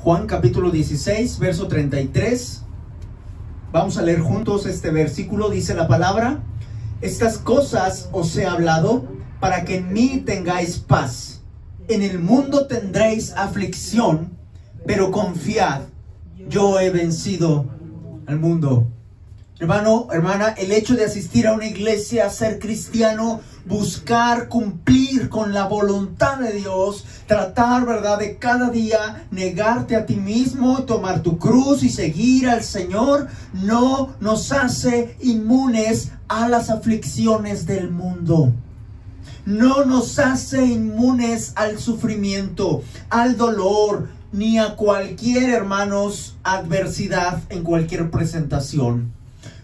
Juan capítulo 16, verso 33. Vamos a leer juntos este versículo. Dice la palabra: estas cosas os he hablado para que en mí tengáis paz. En el mundo tendréis aflicción, pero confiad, yo he vencido al mundo. Hermano, hermana, el hecho de asistir a una iglesia, ser cristiano, buscar cumplir con la voluntad de Dios, tratar, ¿verdad?, de cada día negarte a ti mismo, tomar tu cruz y seguir al Señor, no nos hace inmunes a las aflicciones del mundo. No nos hace inmunes al sufrimiento, al dolor, ni a cualquier, hermanos, adversidad en cualquier presentación.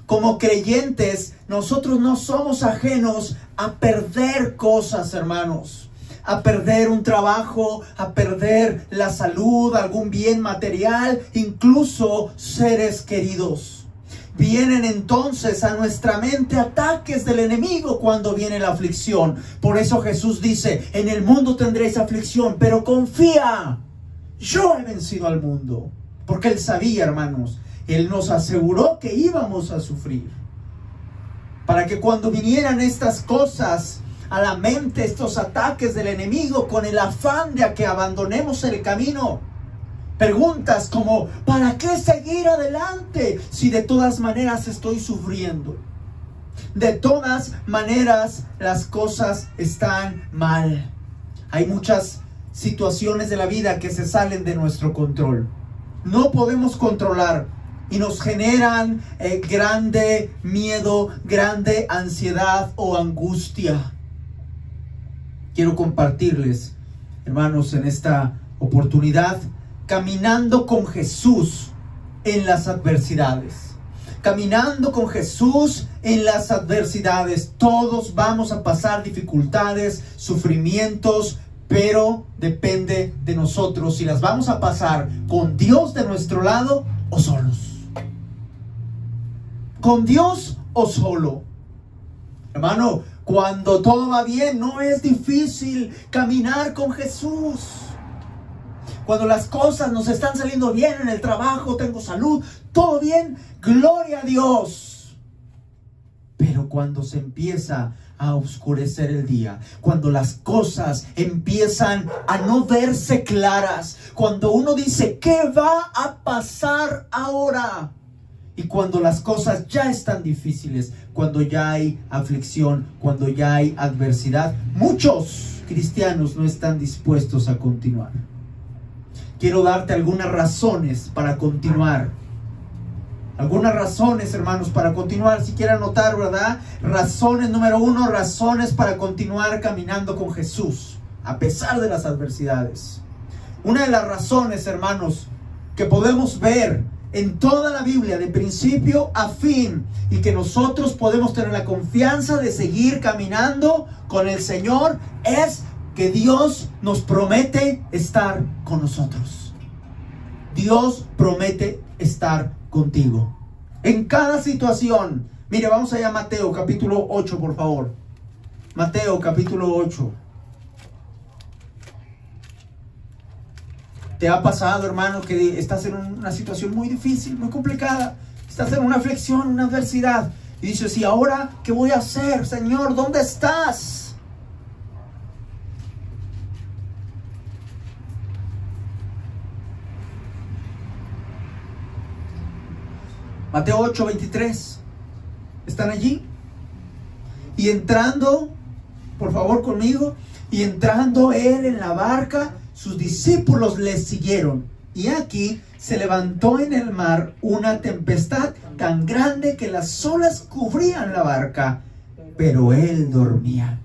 Como creyentes, nosotros no somos ajenos a perder cosas, hermanos. A perder un trabajo, a perder la salud, algún bien material, incluso seres queridos. Vienen entonces a nuestra mente ataques del enemigo cuando viene la aflicción. Por eso Jesús dice: en el mundo tendréis aflicción, pero confía, yo he vencido al mundo. Porque Él sabía, hermanos, Él nos aseguró que íbamos a sufrir. Para que cuando vinieran estas cosas a la mente, estos ataques del enemigo, con el afán de que abandonemos el camino, preguntas como: ¿para qué seguir adelante si de todas maneras estoy sufriendo? De todas maneras las cosas están mal. Hay muchas situaciones de la vida que se salen de nuestro control. No podemos controlar y nos generan grande miedo, grande ansiedad o angustia. Quiero compartirles, hermanos, en esta oportunidad, caminando con Jesús en las adversidades. Caminando con Jesús en las adversidades. Todos vamos a pasar dificultades, sufrimientos, pero depende de nosotros si las vamos a pasar con Dios de nuestro lado o solos. Con Dios o solo. Hermano, cuando todo va bien, no es difícil caminar con Jesús. Cuando las cosas nos están saliendo bien en el trabajo, tengo salud, todo bien, gloria a Dios. Pero cuando se empieza a oscurecer el día, cuando las cosas empiezan a no verse claras, cuando uno dice: ¿qué va a pasar ahora? Y cuando las cosas ya están difíciles, cuando ya hay aflicción, cuando ya hay adversidad, muchos cristianos no están dispuestos a continuar. Quiero darte algunas razones para continuar. Algunas razones, hermanos, para continuar. Si quieren anotar, ¿verdad? Razones, número 1, razones para continuar caminando con Jesús, a pesar de las adversidades. Una de las razones, hermanos, que podemos ver en toda la Biblia, de principio a fin, y que nosotros podemos tener la confianza de seguir caminando con el Señor, es que Dios nos promete estar con nosotros. Dios promete estar contigo en cada situación. Mire, vamos allá a Mateo capítulo 8, por favor. Mateo capítulo 8. ¿Te ha pasado, hermano, que estás en una situación muy difícil, muy complicada? Estás en una aflicción, una adversidad, y dices: ¿y ahora qué voy a hacer, Señor? ¿Dónde estás? Mateo 8, 23. ¿Están allí? Y entrando, por favor conmigo, y entrando Él en la barca, sus discípulos les siguieron. Y aquí se levantó en el mar una tempestad tan grande que las olas cubrían la barca, pero Él dormía.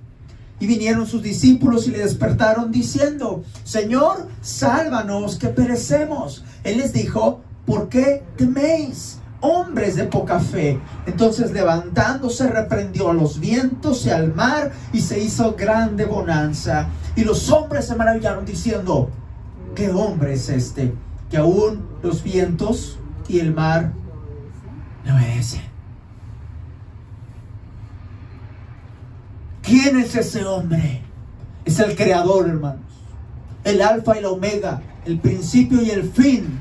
Y vinieron sus discípulos y le despertaron diciendo: Señor, sálvanos, que perecemos. Él les dijo: ¿por qué teméis, hombres de poca fe? Entonces, levantándose, reprendió a los vientos y al mar, y se hizo grande bonanza. Y los hombres se maravillaron diciendo: ¿qué hombre es este, que aún los vientos y el mar le obedecen? ¿Quién es ese hombre? Es el Creador, hermanos. El Alfa y la Omega, el principio y el fin.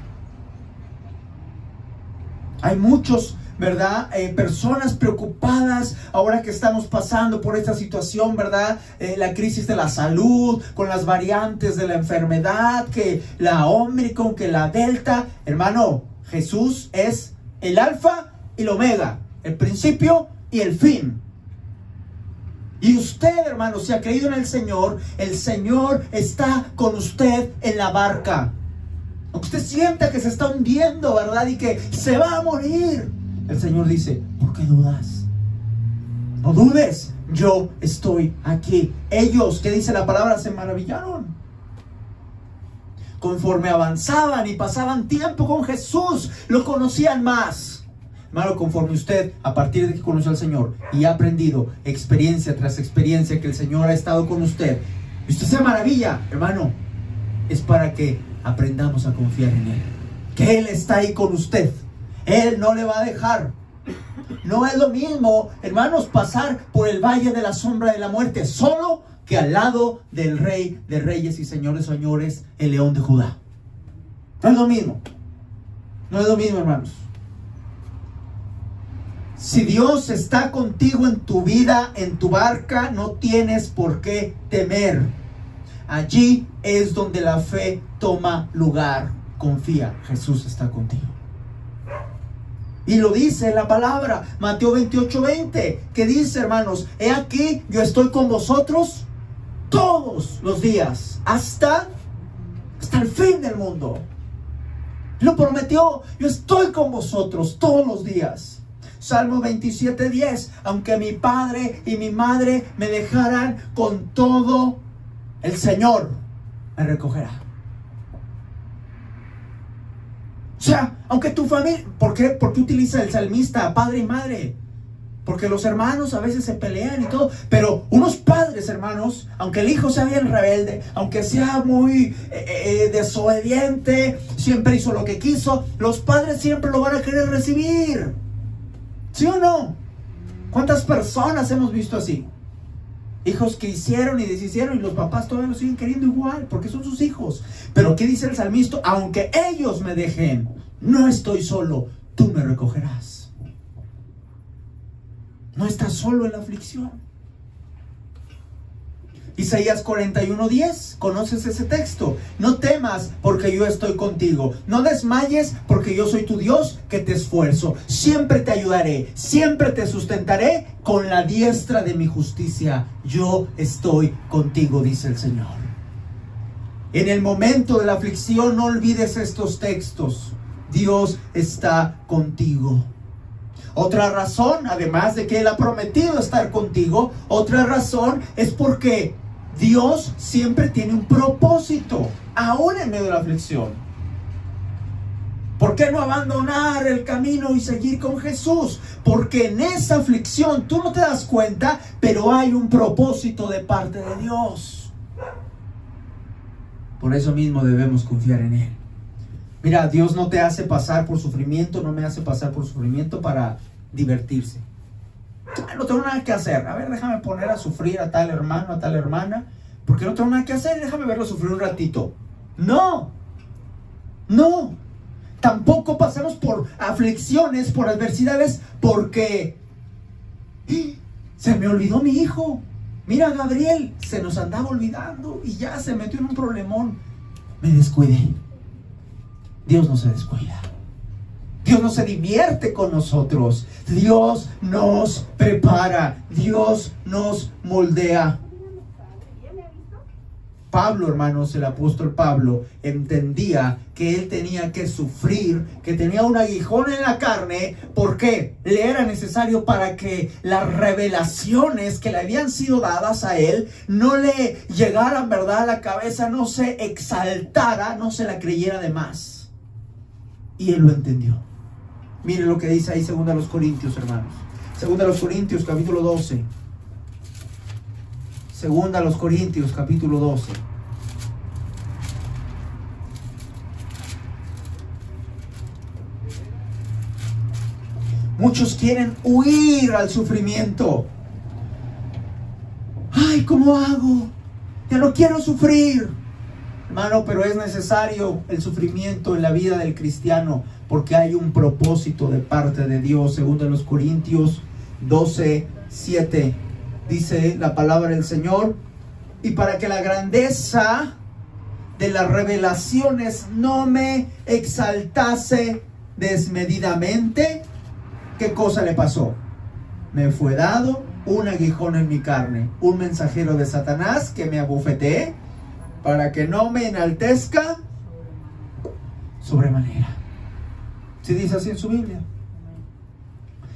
Hay muchos, ¿verdad? Personas preocupadas ahora que estamos pasando por esta situación, ¿verdad? La crisis de la salud, con las variantes de la enfermedad, que la Omicron, que la Delta. Hermano, Jesús es el alfa y el omega, el principio y el fin. Y usted, hermano, si ha creído en el Señor está con usted en la barca. Aunque usted sienta que se está hundiendo, ¿verdad? Y que se va a morir, el Señor dice, ¿por qué dudas? No dudes, yo estoy aquí. Ellos, ¿qué dice la palabra? Se maravillaron. Conforme avanzaban y pasaban tiempo con Jesús, lo conocían más. Hermano, conforme usted, a partir de que conoció al Señor y ha aprendido experiencia tras experiencia que el Señor ha estado con usted, y usted se maravilla, hermano, es para que aprendamos a confiar en Él. Que Él está ahí con usted. Él no le va a dejar. No es lo mismo, hermanos, pasar por el valle de la sombra de la muerte solo que al lado del Rey de Reyes y Señores, señores, el León de Judá. No es lo mismo. No es lo mismo, hermanos. Si Dios está contigo en tu vida, en tu barca, no tienes por qué temer. Allí es donde la fe toma lugar. Confía, Jesús está contigo. Y lo dice la palabra, Mateo 28:20, que dice, hermanos, he aquí, yo estoy con vosotros todos los días, hasta el fin del mundo. Lo prometió, yo estoy con vosotros todos los días. Salmo 27:10, aunque mi padre y mi madre me dejaran, con todo el Señor me recogerá. O sea, aunque tu familia, ¿por qué utiliza el salmista padre y madre? Porque los hermanos a veces se pelean y todo, pero unos padres, hermanos, aunque el hijo sea bien rebelde, aunque sea muy desobediente, siempre hizo lo que quiso, los padres siempre lo van a querer recibir. ¿Sí o no? ¿Cuántas personas hemos visto así? Hijos que hicieron y deshicieron y los papás todavía los siguen queriendo igual porque son sus hijos. Pero ¿qué dice el salmista? Aunque ellos me dejen, no estoy solo, tú me recogerás. No estás solo en la aflicción. Isaías 41:10, ¿conoces ese texto? No temas porque yo estoy contigo. No desmayes porque yo soy tu Dios que te esfuerzo. Siempre te ayudaré, siempre te sustentaré con la diestra de mi justicia. Yo estoy contigo, dice el Señor. En el momento de la aflicción no olvides estos textos. Dios está contigo. Otra razón, además de que Él ha prometido estar contigo, otra razón es porque Dios siempre tiene un propósito, aún en medio de la aflicción. ¿Por qué no abandonar el camino y seguir con Jesús? Porque en esa aflicción tú no te das cuenta, pero hay un propósito de parte de Dios. Por eso mismo debemos confiar en Él. Mira, Dios no te hace pasar por sufrimiento, no me hace pasar por sufrimiento para divertirse. No tengo nada que hacer. A ver, déjame poner a sufrir a tal hermano, a tal hermana, porque no tengo nada que hacer, déjame verlo sufrir un ratito. No, no. Tampoco pasamos por aflicciones, por adversidades, porque se me olvidó mi hijo. Mira, Gabriel, se nos andaba olvidando y ya se metió en un problemón. Me descuidé. Dios no se descuida. Dios no se divierte con nosotros. Dios nos prepara. Dios nos moldea. Pablo, hermanos, el apóstol Pablo, entendía que él tenía que sufrir, que tenía un aguijón en la carne, porque le era necesario para que las revelaciones que le habían sido dadas a él no le llegaran, ¿verdad?, a la cabeza, no se exaltara, no se la creyera de más. Y él lo entendió. Mire lo que dice ahí 2 Corintios, hermanos. 2 Corintios, capítulo 12. 2 Corintios, capítulo 12. Muchos quieren huir al sufrimiento. Ay, ¿cómo hago? Ya no quiero sufrir. Hermano, pero es necesario el sufrimiento en la vida del cristiano porque hay un propósito de parte de Dios. Segundo los Corintios 12:7 dice la palabra del Señor: y para que la grandeza de las revelaciones no me exaltase desmedidamente, ¿qué cosa le pasó? Me fue dado un aguijón en mi carne, un mensajero de Satanás que me abofetee para que no me enaltezca sobremanera. ¿Sí dice así en su Biblia?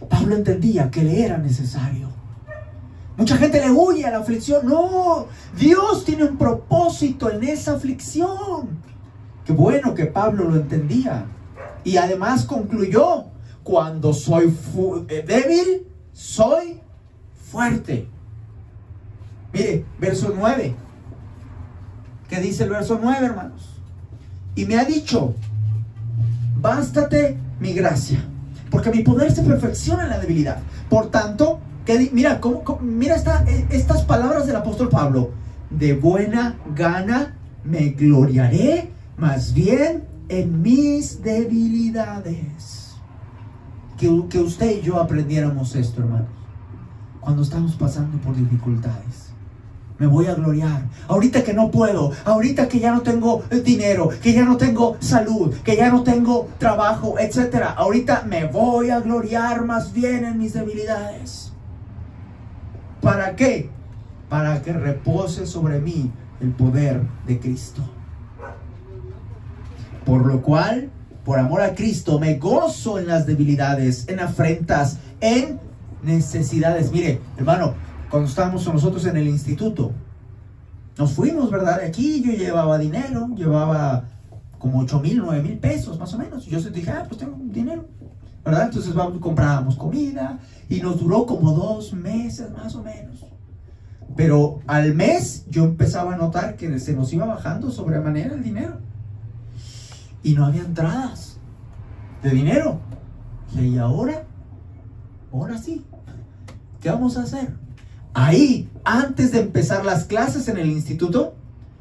Pablo entendía que le era necesario. Mucha gente le huye a la aflicción. No, Dios tiene un propósito en esa aflicción. Qué bueno que Pablo lo entendía. Y además concluyó: cuando soy débil, soy fuerte. Mire, verso 9. ¿Qué dice el verso 9, hermanos? Y me ha dicho: bástate mi gracia, porque mi poder se perfecciona en la debilidad. Por tanto, mira estas palabras del apóstol Pablo: de buena gana me gloriaré más bien en mis debilidades. Que usted y yo aprendiéramos esto, hermanos. Cuando estamos pasando por dificultades, me voy a gloriar. Ahorita que no puedo, ahorita que ya no tengo dinero, que ya no tengo salud, que ya no tengo trabajo, etcétera, ahorita me voy a gloriar más bien en mis debilidades. ¿Para qué? Para que repose sobre mí el poder de Cristo. Por lo cual, por amor a Cristo, me gozo en las debilidades, en afrentas, en necesidades. Mire, hermano, cuando estábamos nosotros en el instituto, nos fuimos, ¿verdad? De aquí yo llevaba dinero, llevaba como 8,000, 9,000 pesos más o menos. Y yo dije: pues tengo dinero, ¿verdad? Entonces comprábamos comida y nos duró como 2 meses más o menos. Pero al mes yo empezaba a notar que se nos iba bajando sobremanera el dinero. Y no había entradas de dinero. Y ahora sí, ¿qué vamos a hacer? Ahí, antes de empezar las clases en el instituto,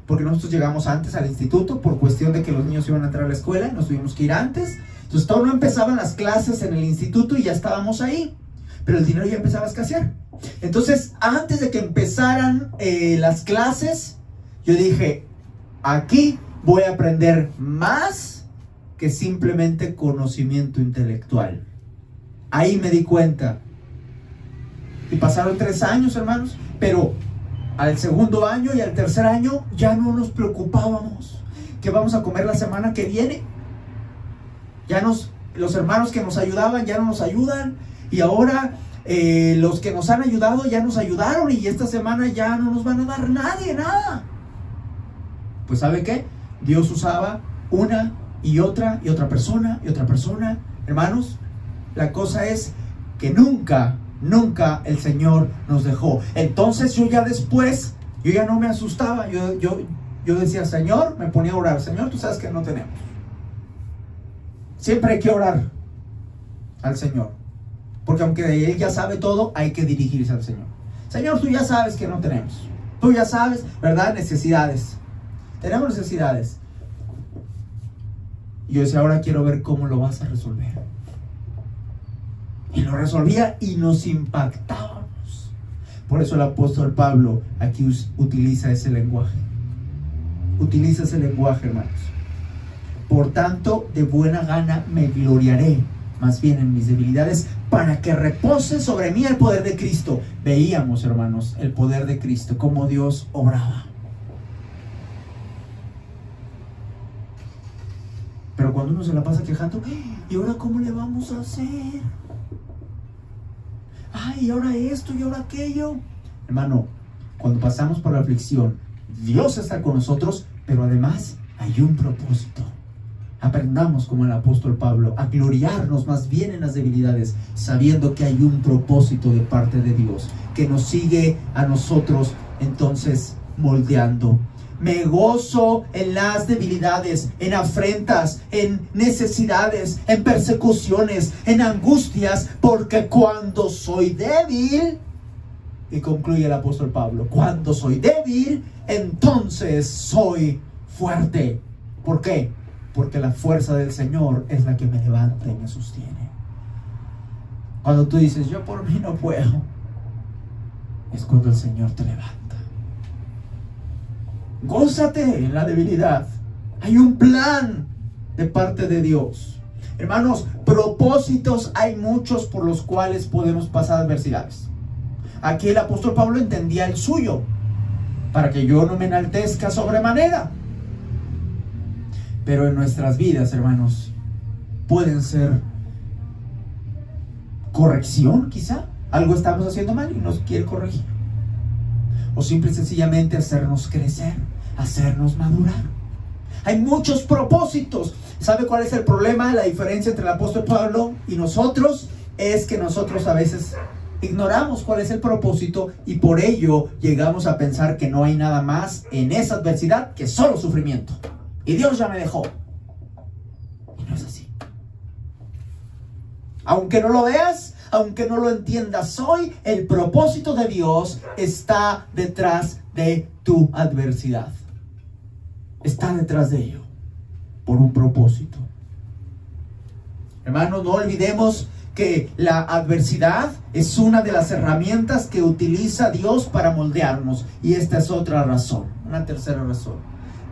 porque nosotros llegamos antes al instituto por cuestión de que los niños iban a entrar a la escuela y nos tuvimos que ir antes. Entonces todavía no empezaban las clases en el instituto y ya estábamos ahí, pero el dinero ya empezaba a escasear. Entonces, antes de que empezaran las clases, yo dije: aquí voy a aprender más que simplemente conocimiento intelectual. Ahí me di cuenta. Y pasaron 3 años, hermanos, pero al segundo año y al tercer año ya no nos preocupábamos. ¿Qué vamos a comer la semana que viene? Los hermanos que nos ayudaban ya no nos ayudan, y ahora los que nos han ayudado ya nos ayudaron, y esta semana ya no nos van a dar nada. Pues ¿sabe qué? Dios usaba una y otra persona y otra persona. Hermanos, la cosa es que nunca el Señor nos dejó. Entonces yo ya no me asustaba. Yo decía: Señor, me ponía a orar: Señor, tú sabes que no tenemos. Siempre hay que orar al Señor, porque aunque Él ya sabe todo, hay que dirigirse al Señor. Señor, tú ya sabes que no tenemos. Tú ya sabes, ¿verdad? Necesidades. Tenemos necesidades. Y yo decía: ahora quiero ver cómo lo vas a resolver. Y lo resolvía y nos impactábamos. Por eso el apóstol Pablo aquí utiliza ese lenguaje. Utiliza ese lenguaje, hermanos. Por tanto, de buena gana me gloriaré más bien en mis debilidades, para que repose sobre mí el poder de Cristo. Veíamos, hermanos, el poder de Cristo, cómo Dios obraba. Pero cuando uno se la pasa quejando: ¿y ahora cómo le vamos a hacer? Ay, y ahora esto, y ahora aquello. Hermano, cuando pasamos por la aflicción, Dios está con nosotros, pero además hay un propósito. Aprendamos, como el apóstol Pablo, a gloriarnos más bien en las debilidades, sabiendo que hay un propósito de parte de Dios, que nos sigue a nosotros entonces moldeando. Me gozo en las debilidades, en afrentas, en necesidades, en persecuciones, en angustias, porque cuando soy débil, y concluye el apóstol Pablo, cuando soy débil, entonces soy fuerte. ¿Por qué? Porque la fuerza del Señor es la que me levanta y me sostiene. Cuando tú dices, yo por mí no puedo, es cuando el Señor te levanta. Gózate en la debilidad. Hay un plan de parte de Dios. Hermanos, propósitos hay muchos por los cuales podemos pasar adversidades. Aquí el apóstol Pablo entendía el suyo, para que yo no me enaltezca sobremanera. Pero en nuestras vidas, hermanos, pueden ser corrección, quizá. Algo estamos haciendo mal y nos quiere corregir. O simple y sencillamente hacernos crecer, hacernos madurar. Hay muchos propósitos. ¿Sabe cuál es el problema? La diferencia entre el apóstol Pablo y nosotros es que nosotros a veces ignoramos cuál es el propósito y por ello llegamos a pensar que no hay nada más en esa adversidad que solo sufrimiento. Y Dios ya me dejó. Y no es así. Aunque no lo veas, aunque no lo entiendas hoy, el propósito de Dios está detrás de tu adversidad. Está detrás de ello, por un propósito. Hermanos, no olvidemos que la adversidad es una de las herramientas que utiliza Dios para moldearnos. Y esta es otra razón, una tercera razón.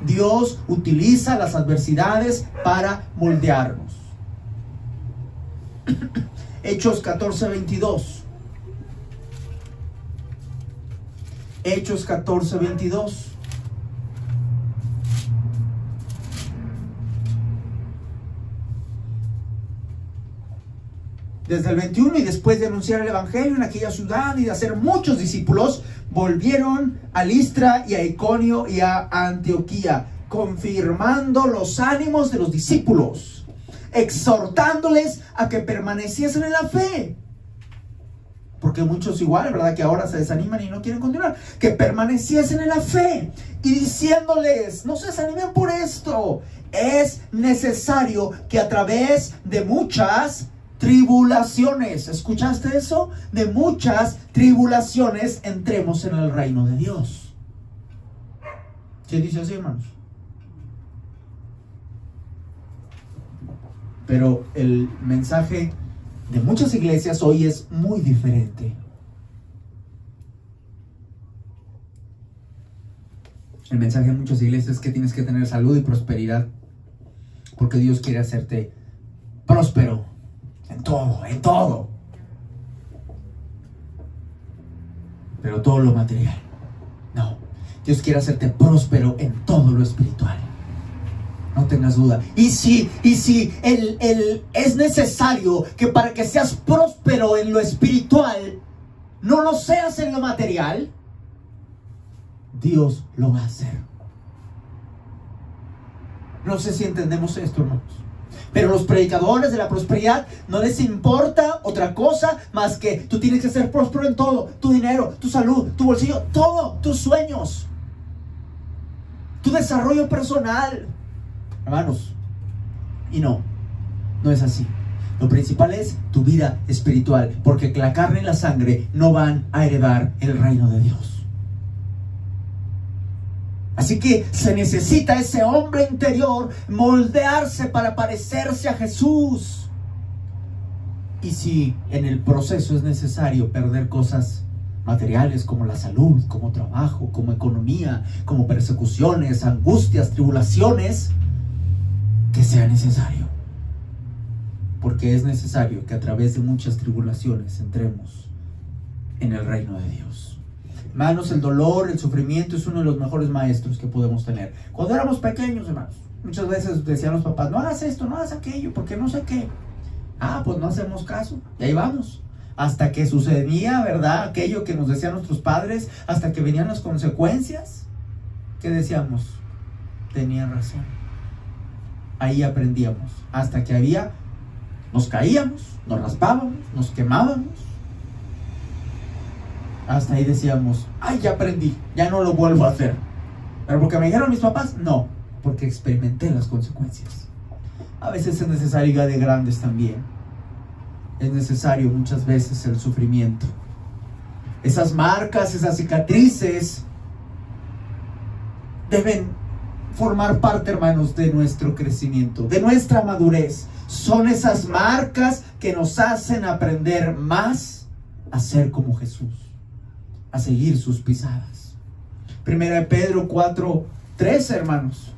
Dios utiliza las adversidades para moldearnos. Hechos 14:22. Hechos 14:22. Desde el 21, y después de anunciar el evangelio en aquella ciudad y de hacer muchos discípulos, volvieron a Listra y a Iconio y a Antioquía, confirmando los ánimos de los discípulos, exhortándoles a que permaneciesen en la fe. Porque muchos igual, ¿verdad? Que ahora se desaniman y no quieren continuar. Que permaneciesen en la fe. Y diciéndoles, no se desanimen por esto. Es necesario que a través de muchas tribulaciones, ¿escuchaste eso? De muchas tribulaciones entremos en el reino de Dios. ¿Qué dice así, hermanos? Pero el mensaje de muchas iglesias hoy es muy diferente. El mensaje de muchas iglesias es que tienes que tener salud y prosperidad, porque Dios quiere hacerte próspero en todo, en todo. Pero todo lo material, no. Dios quiere hacerte próspero en todo lo espiritual. No tengas duda. Y si es necesario que para que seas próspero en lo espiritual, no lo seas en lo material, Dios lo va a hacer. No sé si entendemos esto, hermanos. Pero los predicadores de la prosperidad no les importa otra cosa más que tú tienes que ser próspero en todo. Tu dinero, tu salud, tu bolsillo, todo, tus sueños, tu desarrollo personal. Hermanos, y no es así. Lo principal es tu vida espiritual, porque la carne y la sangre no van a heredar el reino de Dios. Así que se necesita ese hombre interior moldearse para parecerse a Jesús. Y si en el proceso es necesario perder cosas materiales como la salud, como trabajo, como economía, como persecuciones, angustias, tribulaciones, que sea necesario. Porque es necesario que a través de muchas tribulaciones entremos en el reino de Dios. Hermanos, el dolor, el sufrimiento es uno de los mejores maestros que podemos tener. Cuando éramos pequeños, hermanos, muchas veces decían los papás, no hagas esto, no hagas aquello, porque no sé qué. Pues no hacemos caso, y ahí vamos. Hasta que sucedía, ¿verdad? Aquello que nos decían nuestros padres, hasta que venían las consecuencias, que decíamos, tenían razón. Ahí aprendíamos, hasta que nos caíamos, nos raspábamos, nos quemábamos. Hasta ahí decíamos, ya aprendí, ya no lo vuelvo a hacer. Pero porque me dijeron mis papás, no, porque experimenté las consecuencias. A veces es necesario de grandes también. Es necesario muchas veces el sufrimiento. Esas marcas, esas cicatrices deben formar parte, hermanos, de nuestro crecimiento, de nuestra madurez. Son esas marcas que nos hacen aprender más a ser como Jesús, a seguir sus pisadas. Primera de Pedro 4:13, hermanos.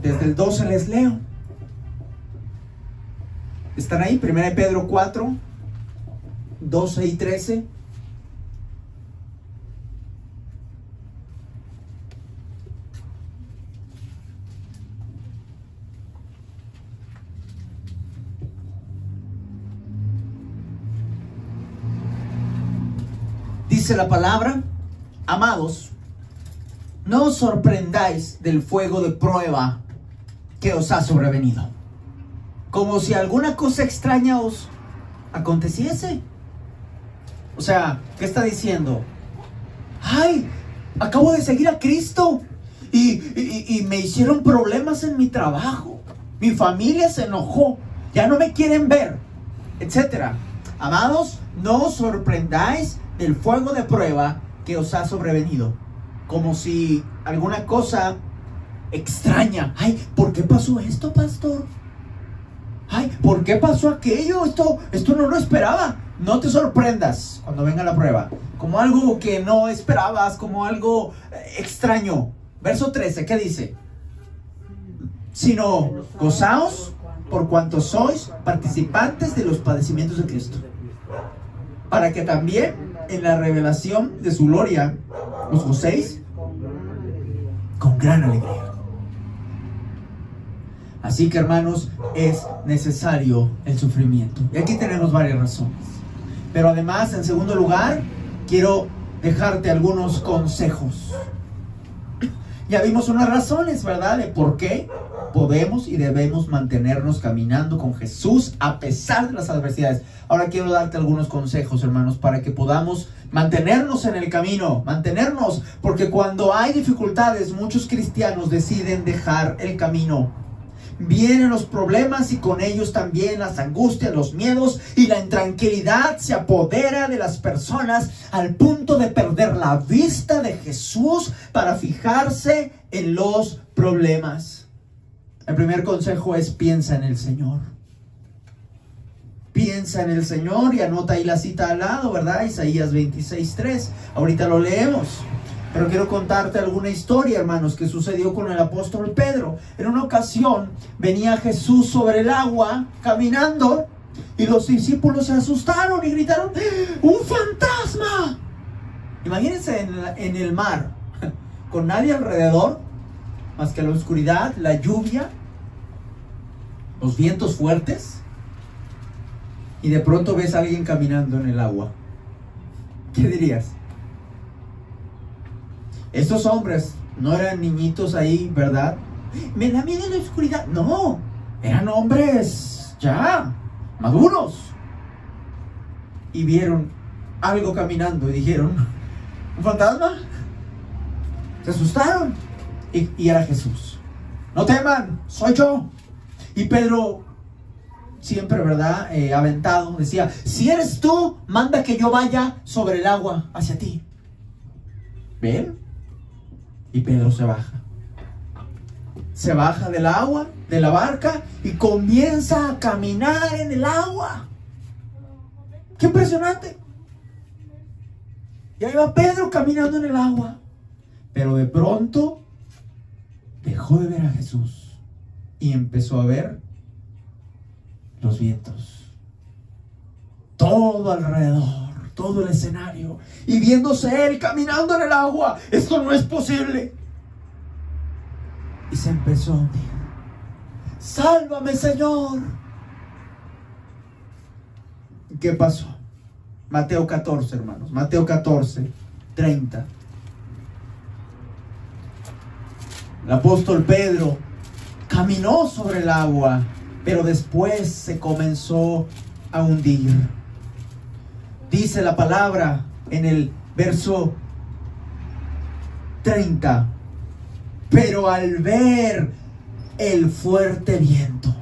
Desde el 12 les leo. ¿Están ahí? Primera de Pedro 4, 12 y 13. Dice la palabra: amados, no os sorprendáis del fuego de prueba que os ha sobrevenido, como si alguna cosa extraña os aconteciese. O sea, ¿qué está diciendo? Ay, acabo de seguir a Cristo y me hicieron problemas en mi trabajo, mi familia se enojó, ya no me quieren ver, etcétera. Amados, no os sorprendáis del fuego de prueba que os ha sobrevenido, como si alguna cosa extraña. Ay, ¿por qué pasó esto, pastor? Ay, ¿por qué pasó aquello? Esto no lo esperaba. No te sorprendas cuando venga la prueba, como algo que no esperabas, como algo extraño. Verso 13, ¿qué dice? Sino gozaos por cuanto sois participantes de los padecimientos de Cristo, para que también en la revelación de su gloria os gocéis con gran alegría. Así que, hermanos, es necesario el sufrimiento. Y aquí tenemos varias razones. Pero además, en segundo lugar, quiero dejarte algunos consejos. Ya vimos unas razones, ¿verdad?, de por qué podemos y debemos mantenernos caminando con Jesús a pesar de las adversidades. Ahora quiero darte algunos consejos, hermanos, para que podamos mantenernos en el camino, porque cuando hay dificultades, muchos cristianos deciden dejar el camino. Vienen los problemas y con ellos también las angustias, los miedos, y la intranquilidad se apodera de las personas al punto de perder la vista de Jesús para fijarse en los problemas. El primer consejo es: piensa en el Señor. Piensa en el Señor, y anota ahí la cita al lado, ¿verdad? Isaías 26:3. Ahorita lo leemos. Pero quiero contarte alguna historia, hermanos, que sucedió con el apóstol Pedro. En una ocasión venía Jesús sobre el agua caminando, y los discípulos se asustaron y gritaron: ¡un fantasma! Imagínense en el mar, con nadie alrededor, más que la oscuridad, la lluvia, los vientos fuertes, y de pronto ves a alguien caminando en el agua. ¿Qué dirías? Estos hombres no eran niñitos ahí, ¿verdad? Me da miedo la oscuridad. No, eran hombres ya maduros. Y vieron algo caminando y dijeron: ¿un fantasma? Se asustaron. Y era Jesús. No teman, soy yo. Y Pedro, siempre, ¿verdad?, aventado, decía: si eres tú, manda que yo vaya sobre el agua hacia ti. ¿Ven? Y Pedro se baja. Se baja del agua, de la barca, y comienza a caminar en el agua. ¡Qué impresionante! Y ahí va Pedro caminando en el agua. Pero de pronto dejó de ver a Jesús y empezó a ver los vientos, todo alrededor, todo el escenario, y viéndose él caminando en el agua. Esto no es posible. Y se empezó a hundir. ¡Sálvame, Señor! ¿Qué pasó? Mateo 14, hermanos. Mateo 14, 30. El apóstol Pedro caminó sobre el agua, pero después se comenzó a hundir. Dice la palabra en el verso 30: pero al ver el fuerte viento,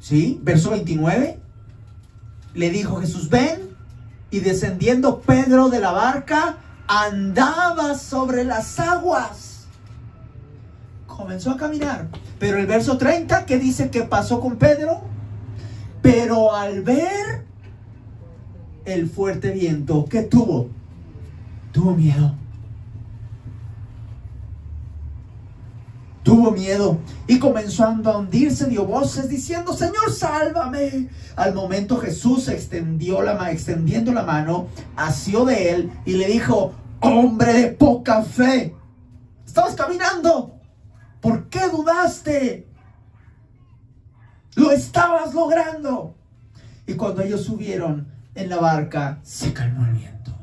¿Sí? Verso 29. Le dijo Jesús, ven. Y descendiendo Pedro de la barca, andaba sobre las aguas. Comenzó a caminar. Pero el verso 30, ¿qué dice que pasó con Pedro? Pero al ver el fuerte viento, ¿qué tuvo? Tuvo miedo. Tuvo miedo y comenzó a hundirse, dio voces diciendo, Señor, sálvame. Al momento Jesús extendiendo la mano, asió de él y le dijo, hombre de poca fe, estabas caminando, ¿por qué dudaste? Lo estabas logrando. Y cuando ellos subieron en la barca, se calmó el viento.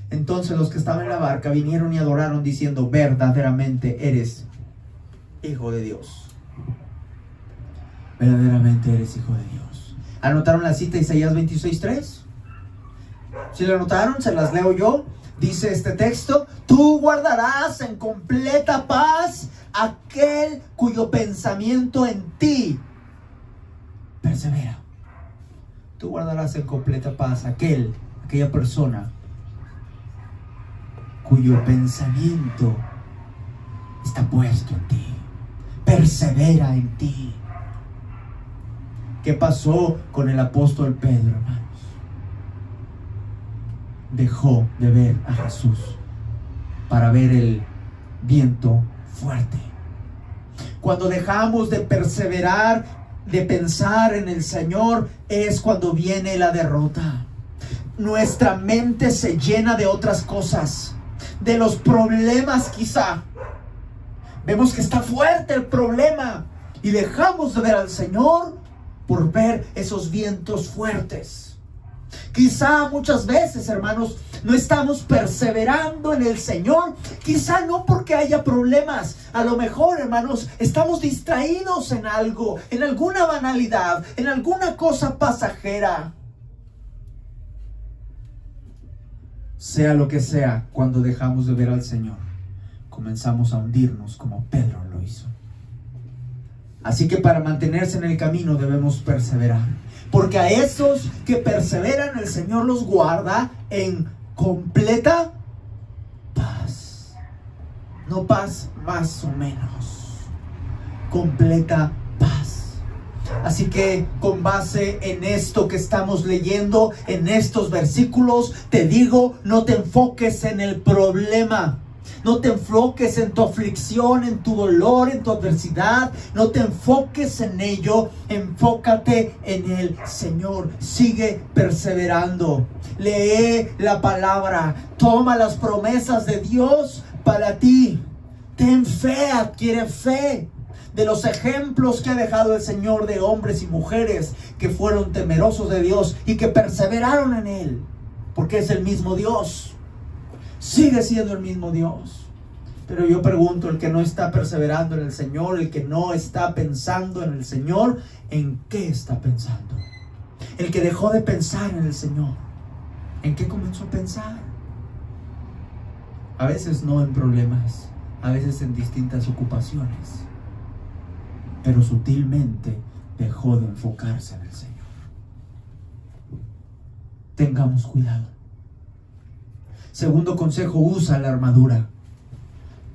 Entonces los que estaban en la barca vinieron y adoraron diciendo, verdaderamente eres Hijo de Dios. Verdaderamente eres Hijo de Dios. ¿Anotaron la cita Isaías 26:3? Si la anotaron, se las leo yo. Dice este texto, tú guardarás en completa paz aquel cuyo pensamiento en ti persevera. Tú guardarás en completa paz aquella persona cuyo pensamiento está puesto en ti, persevera en ti. ¿Qué pasó con el apóstol Pedro, hermanos? Dejó de ver a Jesús para ver el viento fuerte. Cuando dejamos de perseverar, de pensar en el Señor, es cuando viene la derrota. Nuestra mente se llena de otras cosas, de los problemas quizá. Vemos que está fuerte el problema y dejamos de ver al Señor por ver esos vientos fuertes. Quizá muchas veces, hermanos, no estamos perseverando en el Señor. Quizá no porque haya problemas. A lo mejor, hermanos, estamos distraídos en algo, en alguna banalidad, en alguna cosa pasajera. Sea lo que sea, cuando dejamos de ver al Señor, comenzamos a hundirnos como Pedro lo hizo. Así que para mantenerse en el camino debemos perseverar. Porque a esos que perseveran el Señor los guarda en completa paz. No paz más o menos. Completa paz. Así que con base en esto que estamos leyendo, en estos versículos, te digo, no te enfoques en el problema. No te enfoques en tu aflicción, en tu dolor, en tu adversidad. No te enfoques en ello. Enfócate en el Señor. Sigue perseverando. Lee la palabra. Toma las promesas de Dios para ti. Ten fe, adquiere fe. De los ejemplos que ha dejado el Señor de hombres y mujeres que fueron temerosos de Dios y que perseveraron en Él. Porque es el mismo Dios. Sigue siendo el mismo Dios. Pero yo pregunto, el que no está perseverando en el Señor, el que no está pensando en el Señor, ¿en qué está pensando? El que dejó de pensar en el Señor, ¿en qué comenzó a pensar? A veces no en problemas, a veces en distintas ocupaciones, pero sutilmente dejó de enfocarse en el Señor. Tengamos cuidado. Segundo consejo, usa la armadura.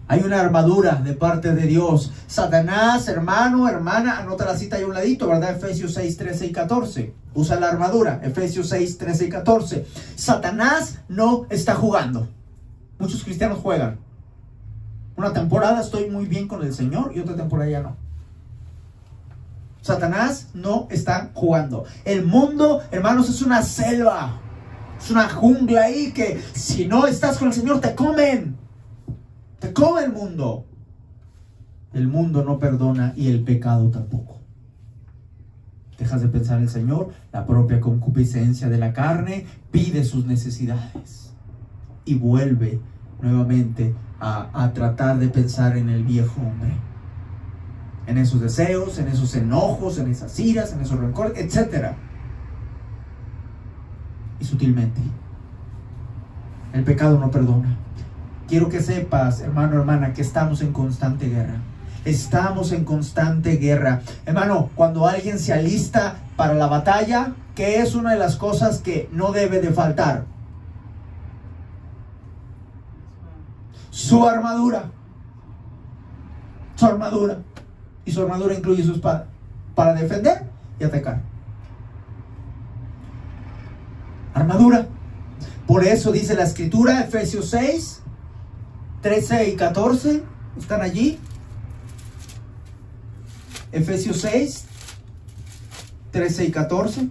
Hay una armadura de parte de Dios. Satanás, hermano, hermana, anota la cita ahí a un ladito, ¿verdad? Efesios 6, 13 y 14. Usa la armadura. Efesios 6, 13 y 14. Satanás no está jugando. Muchos cristianos juegan. Una temporada estoy muy bien con el Señor y otra temporada ya no. Satanás no está jugando. El mundo, hermanos, es una selva. Es una jungla ahí que si no estás con el Señor te comen. Te come el mundo. El mundo no perdona y el pecado tampoco. Dejas de pensar en el Señor, la propia concupiscencia de la carne pide sus necesidades y vuelve nuevamente a tratar de pensar en el viejo hombre, en esos deseos, en esos enojos, en esas iras, en esos rencores, etc. Y sutilmente el pecado no perdona. Quiero que sepas, hermano, hermana, que estamos en constante guerra. Estamos en constante guerra. Hermano, cuando alguien se alista para la batalla, ¿qué es una de las cosas que no debe de faltar? Su armadura. Su armadura. Y su armadura incluye su espada para defender y atacar. Armadura. Por eso dice la escritura, Efesios 6, 13 y 14. ¿Están allí? Efesios 6, 13 y 14.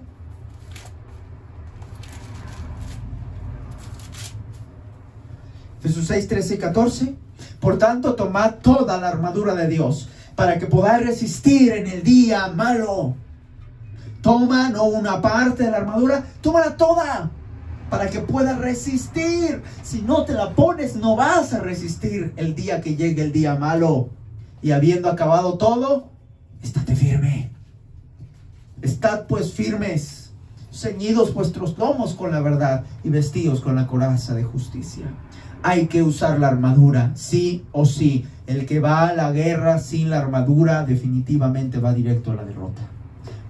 Efesios 6, 13 y 14. Por tanto, tomad toda la armadura de Dios, para que podáis resistir en el día malo. Toma no una parte de la armadura, tómala toda, para que puedas resistir. Si no te la pones, no vas a resistir el día que llegue el día malo. Y habiendo acabado todo, estate firme. Estad pues firmes, ceñidos vuestros lomos con la verdad y vestidos con la coraza de justicia. Hay que usar la armadura, sí o sí. El que va a la guerra sin la armadura definitivamente va directo a la derrota.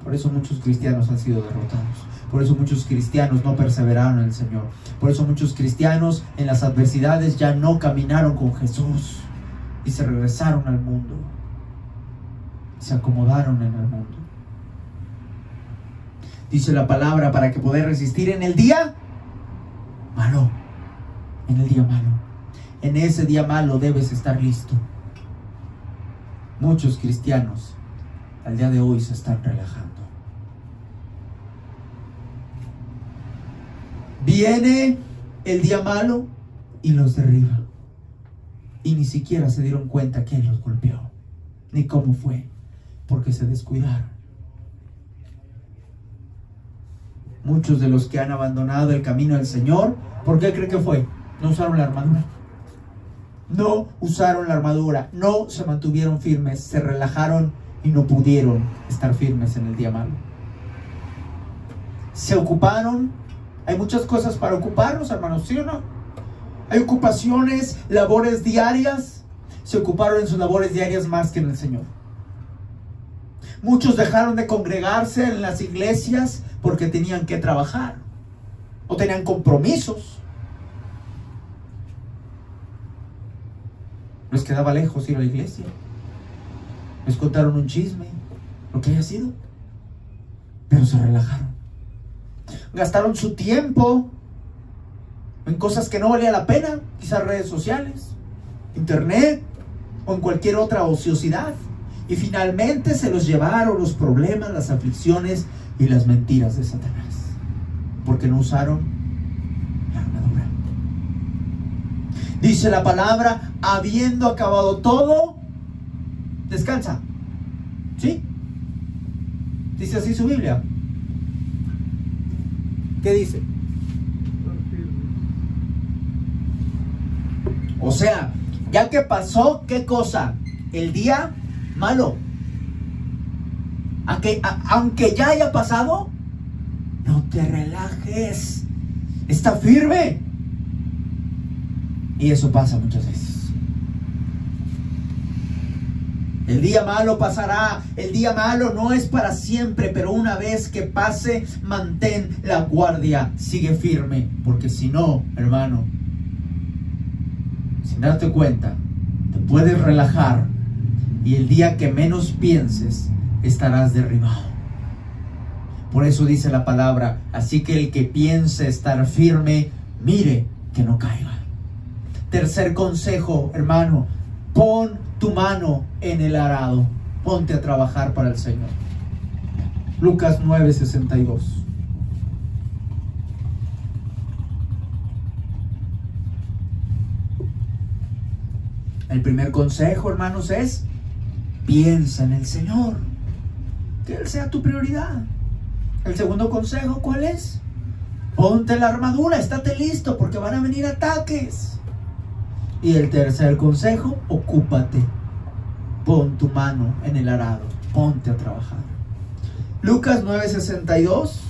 Por eso muchos cristianos han sido derrotados. Por eso muchos cristianos no perseveraron en el Señor. Por eso muchos cristianos en las adversidades ya no caminaron con Jesús y se regresaron al mundo. Se acomodaron en el mundo. Dice la palabra, para que poder resistir en el día malo. En el día malo. En ese día malo debes estar listo. Muchos cristianos al día de hoy se están relajando. Viene el día malo y los derriba. Y ni siquiera se dieron cuenta quién los golpeó, ni cómo fue, porque se descuidaron. Muchos de los que han abandonado el camino del Señor, ¿por qué cree que fue? No usaron la armadura. No usaron la armadura, no se mantuvieron firmes, se relajaron y no pudieron estar firmes en el día malo. Se ocuparon. Hay muchas cosas para ocuparnos, hermanos, ¿sí o no? Hay ocupaciones, labores diarias. Se ocuparon en sus labores diarias más que en el Señor. Muchos dejaron de congregarse en las iglesias porque tenían que trabajar o tenían compromisos. Les quedaba lejos ir a la iglesia. Les contaron un chisme, lo que haya sido, pero se relajaron. Gastaron su tiempo en cosas que no valía la pena, quizás redes sociales, internet o en cualquier otra ociosidad. Y finalmente se los llevaron los problemas, las aflicciones y las mentiras de Satanás, porque no usaron la armadura. Dice la palabra, habiendo acabado todo, descansa. ¿Sí? Dice así su Biblia. ¿Qué dice? O sea, ya que pasó, ¿qué cosa? El día malo. Aunque ya haya pasado, no te relajes. Está firme. Y eso pasa muchas veces. El día malo pasará. El día malo no es para siempre, pero una vez que pase, mantén la guardia. Sigue firme, porque si no, hermano, sin darte cuenta, te puedes relajar y el día que menos pienses, estarás derribado. Por eso dice la palabra, así que el que piense estar firme, mire que no caiga. Tercer consejo, hermano, pon tu mano en el arado. Ponte a trabajar para el Señor. Lucas 9:62. El primer consejo, hermanos, es piensa en el Señor, que Él sea tu prioridad. El segundo consejo, ¿cuál es? Ponte la armadura, estate listo porque van a venir ataques. Y el tercer consejo, ocúpate. Pon tu mano en el arado, ponte a trabajar. Lucas 9:62.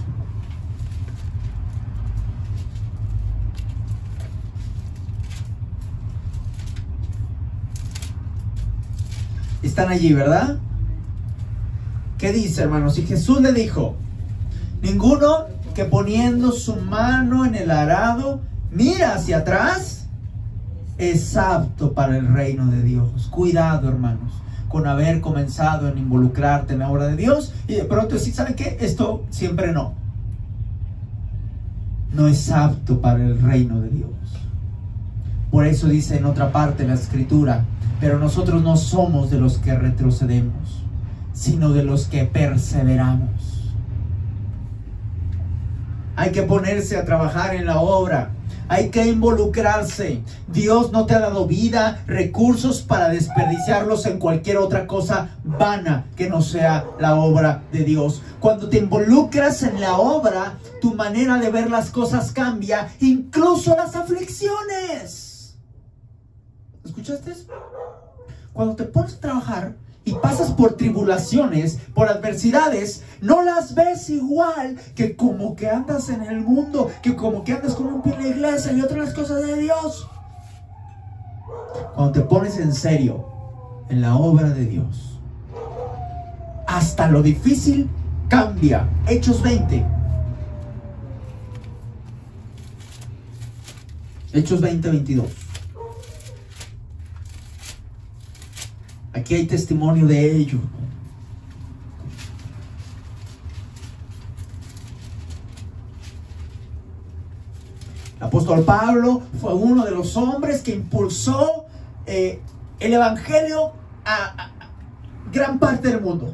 Están allí, ¿verdad? ¿Qué dice, hermanos? Y Jesús le dijo: ninguno que poniendo su mano en el arado mira hacia atrás es apto para el reino de Dios. Cuidado, hermanos, con haber comenzado en involucrarte en la obra de Dios y de pronto decir: ¿saben qué? Esto siempre no. No es apto para el reino de Dios. Por eso dice en otra parte de la Escritura: pero nosotros no somos de los que retrocedemos, sino de los que perseveramos. Hay que ponerse a trabajar en la obra. Hay que involucrarse. Dios no te ha dado vida, recursos para desperdiciarlos en cualquier otra cosa vana que no sea la obra de Dios. Cuando te involucras en la obra, tu manera de ver las cosas cambia, incluso las aflicciones. ¿Escuchaste eso? Cuando te pones a trabajar y pasas por tribulaciones, por adversidades, no las ves igual que como que andas en el mundo, que como que andas con un pie en la iglesia y otras cosas de Dios. Cuando te pones en serio en la obra de Dios, hasta lo difícil cambia. Hechos 20. Hechos 20, 22. Aquí hay testimonio de ello. El apóstol Pablo fue uno de los hombres que impulsó el evangelio a gran parte del mundo.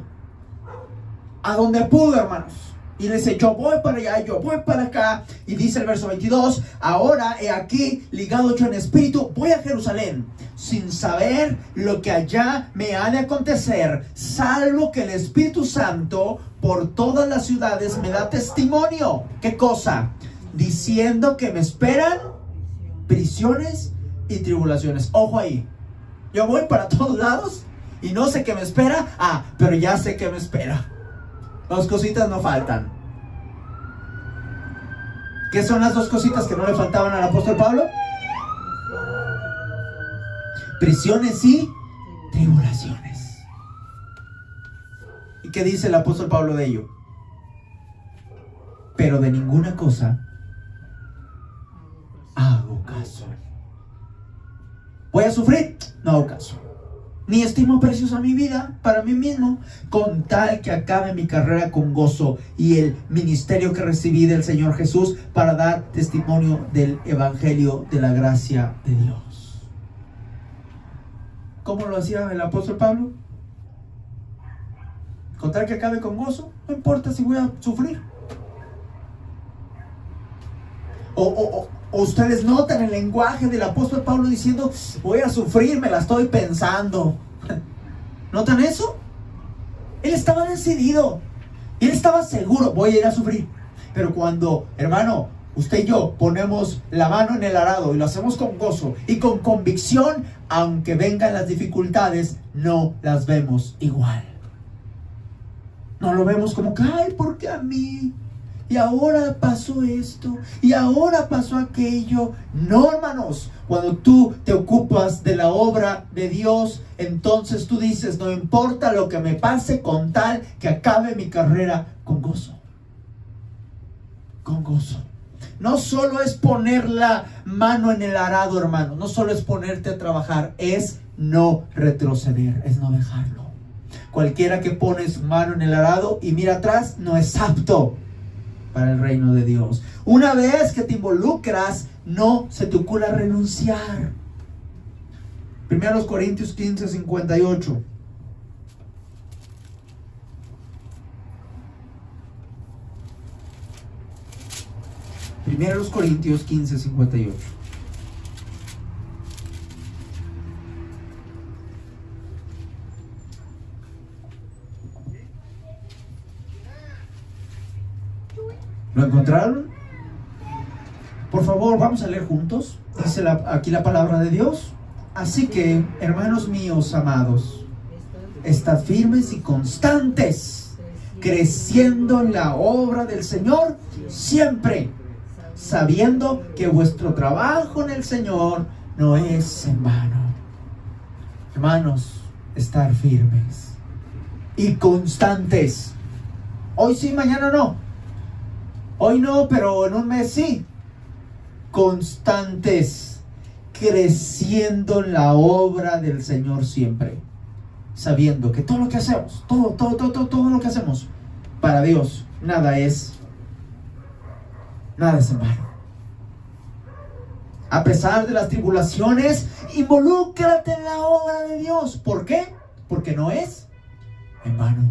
A donde pudo, hermanos. Y le dice: yo voy para allá, yo voy para acá. Y dice el verso 22: ahora he aquí, ligado yo en espíritu, voy a Jerusalén, sin saber lo que allá me ha de acontecer, salvo que el Espíritu Santo por todas las ciudades me da testimonio. ¿Qué cosa? Diciendo que me esperan prisiones y tribulaciones. Ojo ahí. Yo voy para todos lados y no sé qué me espera. Pero ya sé qué me espera. Dos cositas no faltan. ¿Qué son las dos cositas que no le faltaban al apóstol Pablo? Prisiones y tribulaciones. ¿Y qué dice el apóstol Pablo de ello? Pero de ninguna cosa hago caso. ¿Voy a sufrir? No hago caso. Ni estimo preciosa mi vida para mí mismo, con tal que acabe mi carrera con gozo y el ministerio que recibí del Señor Jesús para dar testimonio del evangelio de la gracia de Dios. ¿Cómo lo hacía el apóstol Pablo? Con tal que acabe con gozo, no importa si voy a sufrir. O ustedes notan el lenguaje del apóstol Pablo diciendo: voy a sufrir, me la estoy pensando. ¿Notan eso? Él estaba decidido. Él estaba seguro: voy a ir a sufrir. Pero cuando, hermano, usted y yo ponemos la mano en el arado y lo hacemos con gozo y con convicción, aunque vengan las dificultades, no las vemos igual. No lo vemos como que: ay, ¿por qué a mí? Y ahora pasó esto, y ahora pasó aquello. No, hermanos, cuando tú te ocupas de la obra de Dios, entonces tú dices: no importa lo que me pase, con tal que acabe mi carrera con gozo. Con gozo. No solo es poner la mano en el arado, hermano. No solo es ponerte a trabajar, es no retroceder, es no dejarlo. Cualquiera que pone su mano en el arado y mira atrás no es apto para el reino de Dios. Una vez que te involucras, no se te ocurra renunciar. 1 Corintios 15, 58. Primeros Corintios 15, 58. ¿Lo encontraron? Por favor, vamos a leer juntos. Dice aquí la palabra de Dios. Así que, hermanos míos amados, estad firmes y constantes, creciendo en la obra del Señor siempre, sabiendo que vuestro trabajo en el Señor no es en vano. Hermanos, estar firmes y constantes. Hoy sí, mañana no. Hoy no, pero en un mes sí. Constantes, creciendo en la obra del Señor siempre, sabiendo que todo lo que hacemos, todo lo que hacemos para Dios, nada es en vano. A pesar de las tribulaciones, involúcrate en la obra de Dios. ¿Por qué? Porque no es en vano.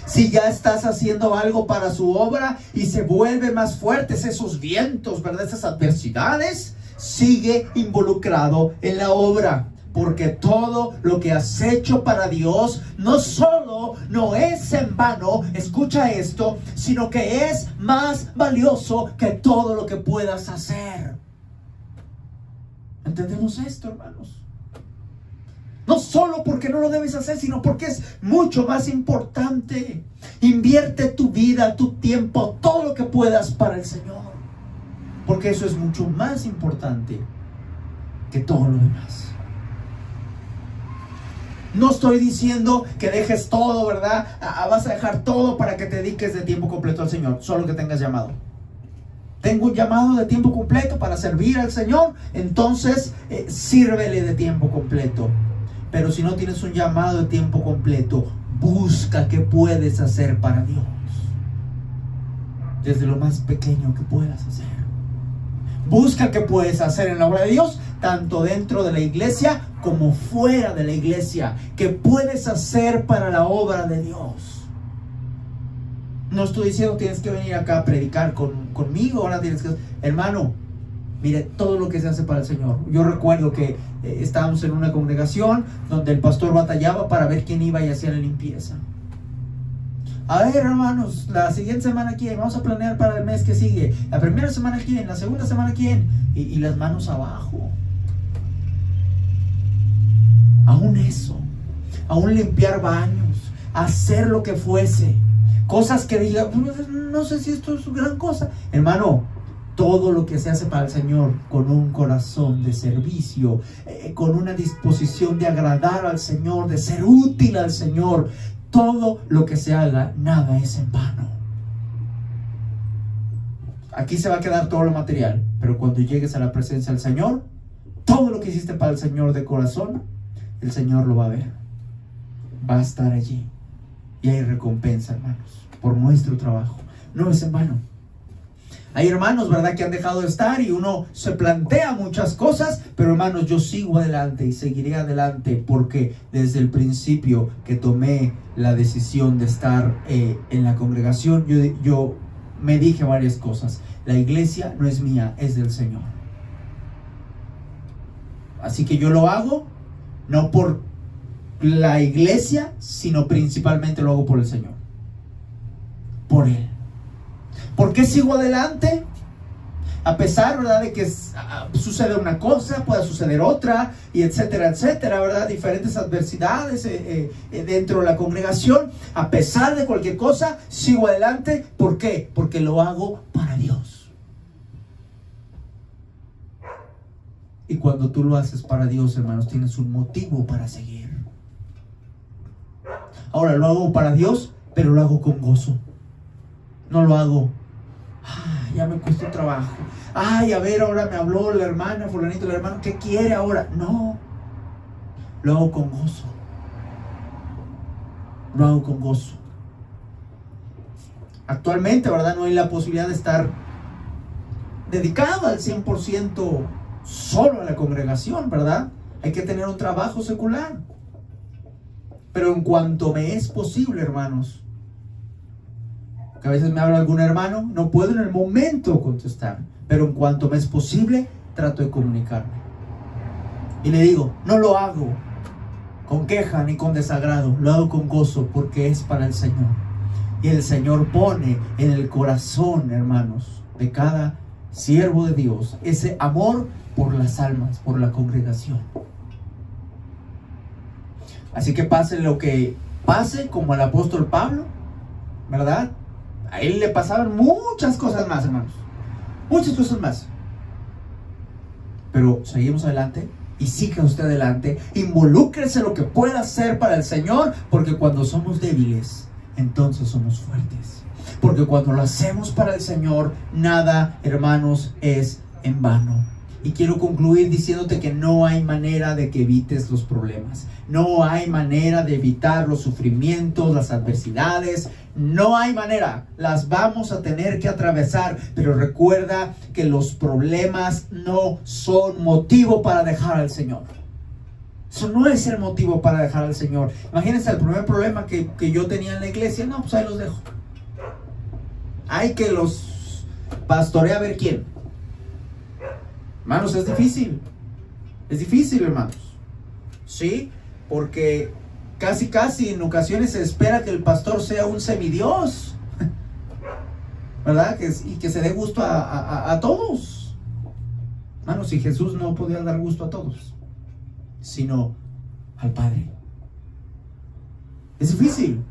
Si ya estás haciendo algo para su obra y se vuelven más fuertes esos vientos, ¿verdad? Esas adversidades, sigue involucrado en la obra. Porque todo lo que has hecho para Dios no solo no es en vano, escucha esto, sino que es más valioso que todo lo que puedas hacer. ¿Entendemos esto, hermanos? No solo porque no lo debes hacer, sino porque es mucho más importante. Invierte tu vida, tu tiempo, todo lo que puedas para el Señor. Porque eso es mucho más importante que todo lo demás. No estoy diciendo que dejes todo, ¿verdad? Vas a dejar todo para que te dediques de tiempo completo al Señor, solo que tengas llamado. Tengo un llamado de tiempo completo para servir al Señor, entonces sírvele de tiempo completo. Pero si no tienes un llamado de tiempo completo, busca qué puedes hacer para Dios. Desde lo más pequeño que puedas hacer. Busca qué puedes hacer en la obra de Dios, tanto dentro de la iglesia como fuera de la iglesia. ¿Qué puedes hacer para la obra de Dios? No estoy diciendo tienes que venir acá a predicar conmigo. Ahora tienes que... Hermano, mire, todo lo que se hace para el Señor. Yo recuerdo que estábamos en una congregación donde el pastor batallaba para ver quién iba y hacía la limpieza. A ver, hermanos, la siguiente semana quién, vamos a planear para el mes que sigue. La primera semana quién, la segunda semana quién. Y las manos abajo. Aún eso, aún limpiar baños, hacer lo que fuese. Cosas que digan, no sé si esto es gran cosa. Hermano, todo lo que se hace para el Señor con un corazón de servicio, con una disposición de agradar al Señor, de ser útil al Señor, todo lo que se haga, nada es en vano. Aquí se va a quedar todo lo material, pero cuando llegues a la presencia del Señor, todo lo que hiciste para el Señor de corazón, el Señor lo va a ver. Va a estar allí. Y hay recompensa, hermanos, por nuestro trabajo. No es en vano. Hay hermanos, ¿verdad?, que han dejado de estar y uno se plantea muchas cosas, pero hermanos, yo sigo adelante y seguiré adelante porque desde el principio que tomé la decisión de estar en la congregación, yo me dije varias cosas. La iglesia no es mía, es del Señor. Así que yo lo hago no por la iglesia, sino principalmente lo hago por el Señor. Por Él. ¿Por qué sigo adelante? A pesar, ¿verdad?, de que sucede una cosa, pueda suceder otra, y etcétera, etcétera, ¿verdad? Diferentes adversidades dentro de la congregación. A pesar de cualquier cosa, sigo adelante. ¿Por qué? Porque lo hago para Dios. Y cuando tú lo haces para Dios, hermanos, tienes un motivo para seguir. Ahora, lo hago para Dios, pero lo hago con gozo. No lo hago, ya me costó trabajo. Ay, a ver, ahora me habló la hermana, fulanito, el hermano, ¿qué quiere ahora? No, lo hago con gozo. Lo hago con gozo. Actualmente, ¿verdad?, no hay la posibilidad de estar dedicado al 100% solo a la congregación, ¿verdad? Hay que tener un trabajo secular. Pero en cuanto me es posible, hermanos, que a veces me habla algún hermano, no puedo en el momento contestar, pero en cuanto me es posible, trato de comunicarme. Y le digo, no lo hago con queja ni con desagrado, lo hago con gozo porque es para el Señor. Y el Señor pone en el corazón, hermanos, de cada siervo de Dios, ese amor por las almas, por la congregación. Así que pase lo que pase, como el apóstol Pablo, ¿verdad? A él le pasaban muchas cosas más, hermanos. Muchas cosas más. Pero seguimos adelante y siga usted adelante. Involúcrese lo que pueda hacer para el Señor, porque cuando somos débiles, entonces somos fuertes. Porque cuando lo hacemos para el Señor, nada, hermanos, es en vano. Y quiero concluir diciéndote que no hay manera de que evites los problemas. No hay manera de evitar los sufrimientos, las adversidades. No hay manera. Las vamos a tener que atravesar. Pero recuerda que los problemas no son motivo para dejar al Señor. Eso no es el motivo para dejar al Señor. Imagínense el primer problema que yo tenía en la iglesia. No, pues ahí los dejo. Hay que los pastorea a ver quién. Hermanos, es difícil, hermanos, ¿sí? Porque casi en ocasiones se espera que el pastor sea un semidios, ¿verdad? Y que se dé gusto a todos. Hermanos, si Jesús no podía dar gusto a todos, sino al Padre. Es difícil,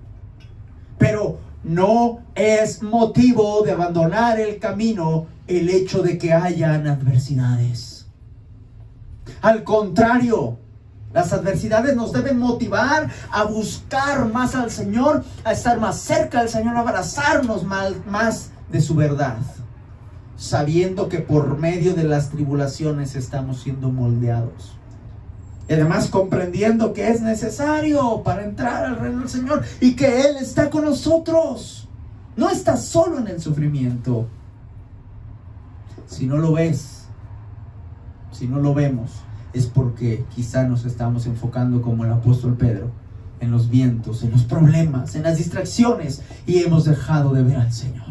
pero no es motivo de abandonar el camino el hecho de que hayan adversidades. Al contrario, las adversidades nos deben motivar a buscar más al Señor, a estar más cerca del Señor, a abrazarnos más de su verdad, sabiendo que por medio de las tribulaciones estamos siendo moldeados. Y además comprendiendo que es necesario para entrar al reino del Señor y que Él está con nosotros. No está solo en el sufrimiento. Si no lo ves, si no lo vemos, es porque quizá nos estamos enfocando como el apóstol Pedro en los vientos, en los problemas, en las distracciones, y hemos dejado de ver al Señor.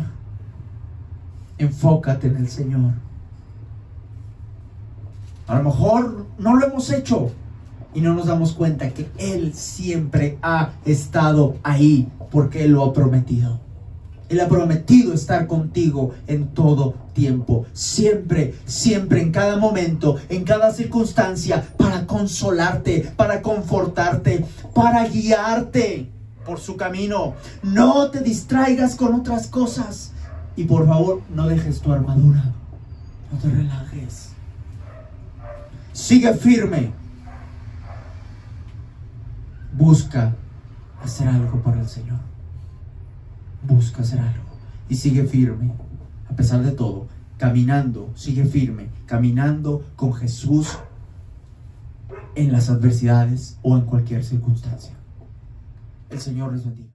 Enfócate en el Señor. A lo mejor no lo hemos hecho y no nos damos cuenta que Él siempre ha estado ahí porque Él lo ha prometido. Él ha prometido estar contigo en todo tiempo, siempre, en cada momento, en cada circunstancia, para consolarte, para confortarte, para guiarte por su camino. No te distraigas con otras cosas y por favor no dejes tu armadura, no te relajes. Sigue firme. Busca hacer algo para el Señor. Busca hacer algo y sigue firme, a pesar de todo, caminando, sigue firme, caminando con Jesús en las adversidades o en cualquier circunstancia. El Señor les bendiga.